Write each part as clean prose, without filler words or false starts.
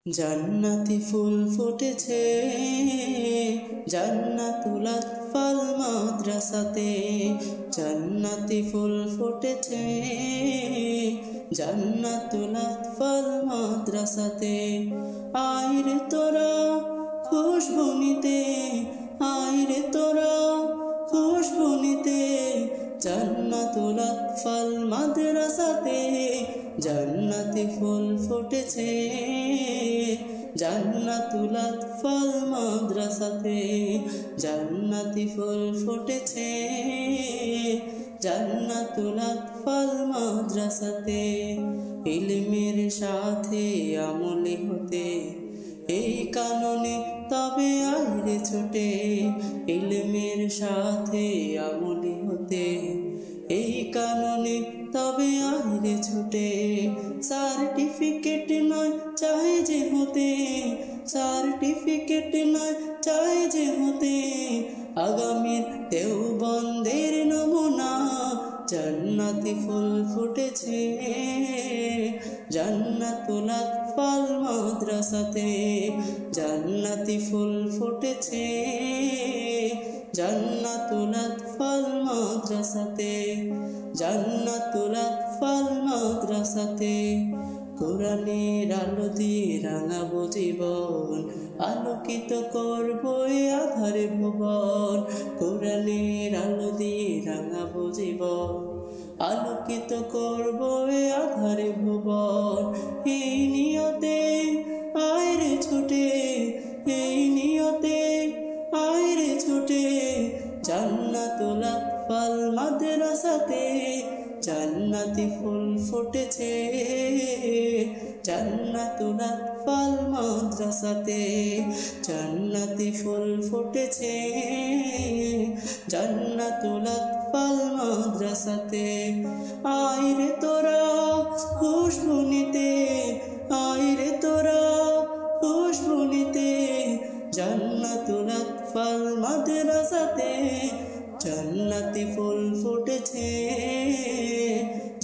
জান্নাতি ফুল ফুটেছে জান্নাতুল আতফাল মাদ্রাসাতে। জান্নাতি ফুল ফুটেছে জান্নাতুল আতফাল মাদ্রাসাতে। আইরে তোরা খুশবু নিতে, আইরে তোরা খুশবু নিতে জান্নাতুল আতফাল মাদ্রাসাতে। জান্নাতি ফুল ফুটেছে জান্নাতুল আতফাল মাদ্রাসাতে। জান্নাতি ফুল ফুটেছে জান্নাতুল আতফাল মাদ্রাসাতে। ইলমের সাথে আমলি হতে এই কাননে তবে আইরে ছোটে। ইলমের সাথে আমলি হতে এই কাননে তবে আইরে ছুটে। সার্টিফিকেট নয় চাই যে হতে, সার্টিফিকেট নয় চাই যে হতে আগামীর দেওবন্দের নমুনা। জান্নাতি ফুল ফুটেছে জান্নাতুল আতফাল মাদ্রাসাতে। জান্নাতি ফুল ফুটেছে জান্নাতুল আতফাল মাদ্রাসাতে। জান্নাতুল আতফাল মাদ্রাসাতে। কোরআনের আলো দিয়ে রাঙাবো জীবন, আলোকিত করবো এ আধারে ভুবন। কোরআনের আলো দিয়ে রাঙাবো জীবন, আলোকিত করবো এ আধারে ভুবন। এই নিয়তে আইরে ছুটে, এই নিয়তে আইরে ছুটে জান্নাতুল আতফাল মাদ্রাসাতে। জান্নাতি ফুল ফুটেছে জান্নাতুল আতফাল মাদ্রাসাতে। জান্নাতি ফুল ফুটেছে জান্নাতুল আতফাল মাদ্রাসাতে। আইরে তোরা খুশবু নিতে, আইরে তোরা খুশবু নিতে জান্নাতুল আতফাল মাদ্রাসাতে। জান্নাতি ফুল ফুটেছে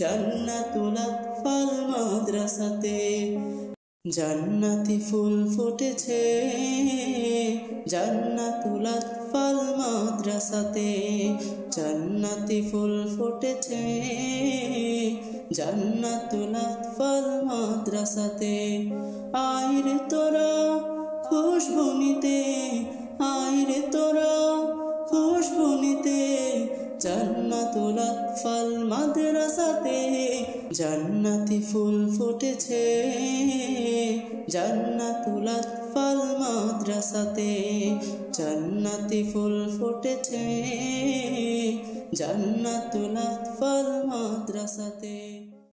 জান্নাতুল আতফাল মাদ্রাসাতে। জান্নাতি ফুল ফুটেছে জান্নাতুল আতফাল মাদ্রাসাতে। জান্নাতি ফুল ফুটেছে জান্নাতুল আতফাল মাদ্রাসাতে। আইরে তোরা খুশবু নিতে, আইরে তোরা খুশবু নিতে জান্নাতুল আতফাল মাদ্রাসাতে। জান্নাতি ফুল ফুটেছে জান্নাতুল আতফাল মাদ্রাসাতে। জান্নাতি ফুল ফুটেছে জান্নাতুল আতফাল মাদ্রাসাতে।